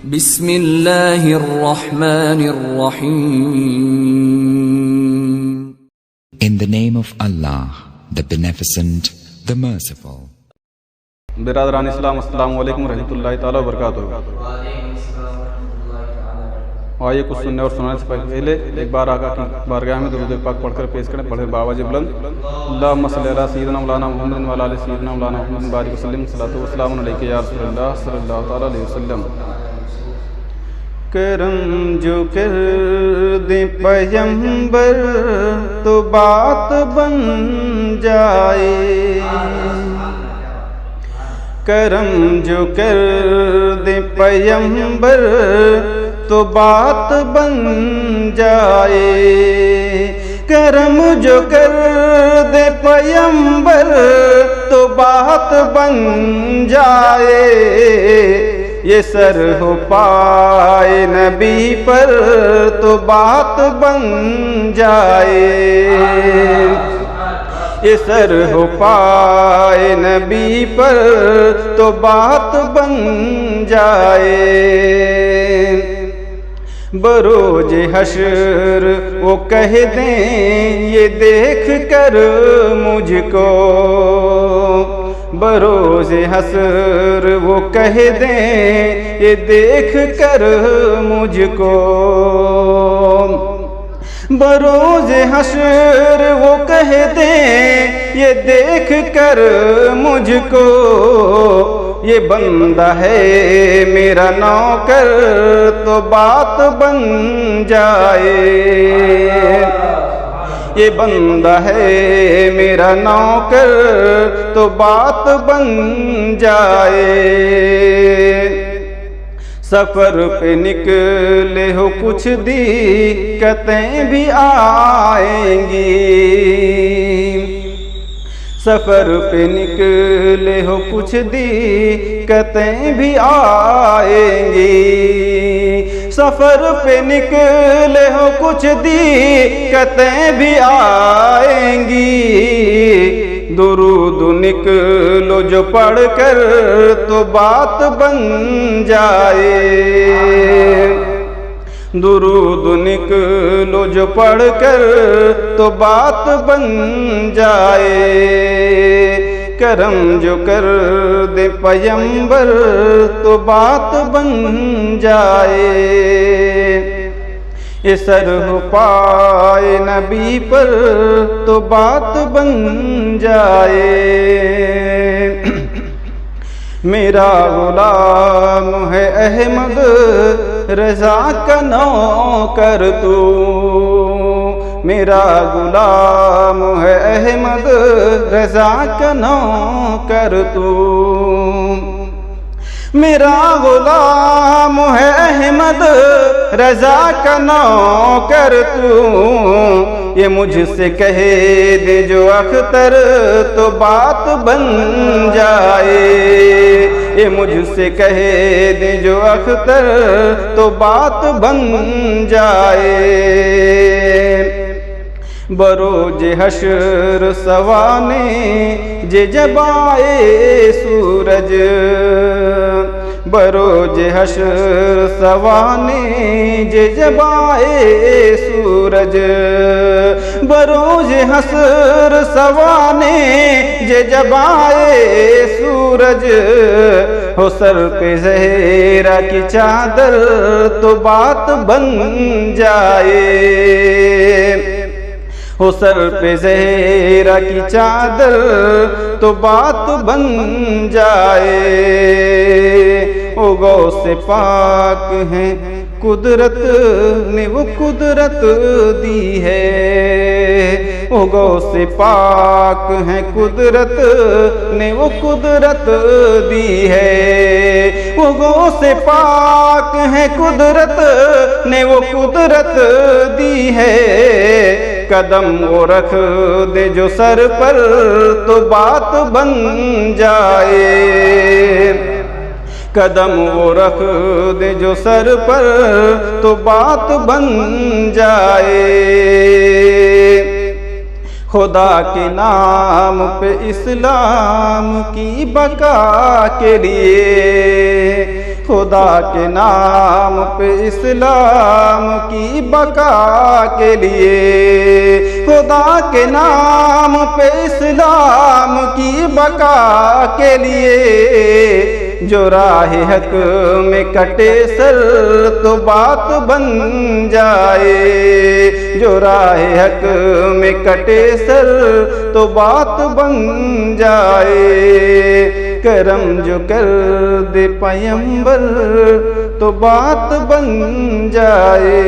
بسم اللہ الرحمن الرحیم. In the name of Allah, the Beneficent, the Merciful. برادران اسلام، السلام علیکم ورحمۃ اللہ تعالیٰ وبرکاتہ. آئیے کچھ سننے اور سنانے سے پہلے ایک بار آقا کی بارگاہ میں درود پاک پڑھ کر پیش کریں. پڑھے بآواز بلند. اللہم صلی علی سیدنا مولانا محمد وعلی آل سیدنا مولانا محمد بارک وسلم. صلاۃ و سلام علیک یا رسول اللہ صلی اللہ تعالیٰ علیہ وسلم. کرم جو کر دے پیغمبر تو بات بن جائے، کرم جو کر دے پیغمبر تو بات بن جائے، کرم جو کر دے پیغمبر تو بات بن جائے. یہ سر ہو پائے نبی پر تو بات بن جائے، یہ سر ہو پائے نبی پر تو بات بن جائے. بروز حشر وہ کہہ دیں یہ دیکھ کر مجھ کو، بروز حشر وہ کہہ دیں یہ دیکھ کر مجھ کو، بروز حشر وہ کہہ دیں یہ دیکھ کر مجھ کو، یہ بندہ ہے میرا نوکر تو بات بن جائے، یہ بندہ ہے میرا نوکر تو بات بن جائے. سفر پہ نکلے ہو کچھ دقتیں بھی آئیں گی، سفر پہ نکلے ہو کچھ دقتیں بھی آئیں گی، سفر پہ نکلے ہو کچھ دقتیں بھی آئیں گی. درود نکلو جو پڑھ کر تو بات بن جائے، درود نکلو جو پڑھ کر تو بات بن جائے. کرم جو کر دے پیغمبر تو بات بن جائے، یہ سر ہو پائے نبی پر تو بات بن جائے. میرا غلام ہے احمد رضا کا نوکر تو، میرا غلام ہے احمد رضا کا نوکر تو، میرا غلام ہے احمد رضا کا نوکر تو. یہ مجھ سے کہے دے جو اختر تو بات بن جائے، یہ مجھ سے کہے دے جو اختر تو بات بن جائے. بروز حشر سوانے جب آئے سورج، بروز حشر سوانے جب آئے سورج، بروز حشر سوانے جب آئے سورج. ہو سر پہ زہرا کی چادر تو بات بن جائے، ہو سر پہ زہرا کی چادر تو بات بن جائے. او غوث پاک ہیں قدرت نے وہ قدرت دی ہے، او غوث پاک ہیں قدرت نے وہ قدرت دی ہے، او غوث پاک ہیں قدرت نے وہ قدرت دی ہے. قدم وہ رکھ دے جو سر پر تو بات بن جائے، قدم وہ رکھ دے جو سر پر تو بات بن جائے. خدا کے نام پہ اسلام کی بقا کے لیے، خدا کے نام پہ اسلام کی بقا کے لیے، خدا کے نام پہ اسلام کی بقا کے لیے، جو راہ حق میں کٹے سر تو بات بن جائے، جو راہ حق میں کٹے سر تو بات بن جائے، کرم جو کر دے پیمبر تو بات بن جائے،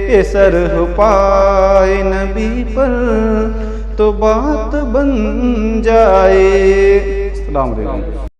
اے سر ہو پائے نبی پر تو بات بن جائے۔ السلام علیکم۔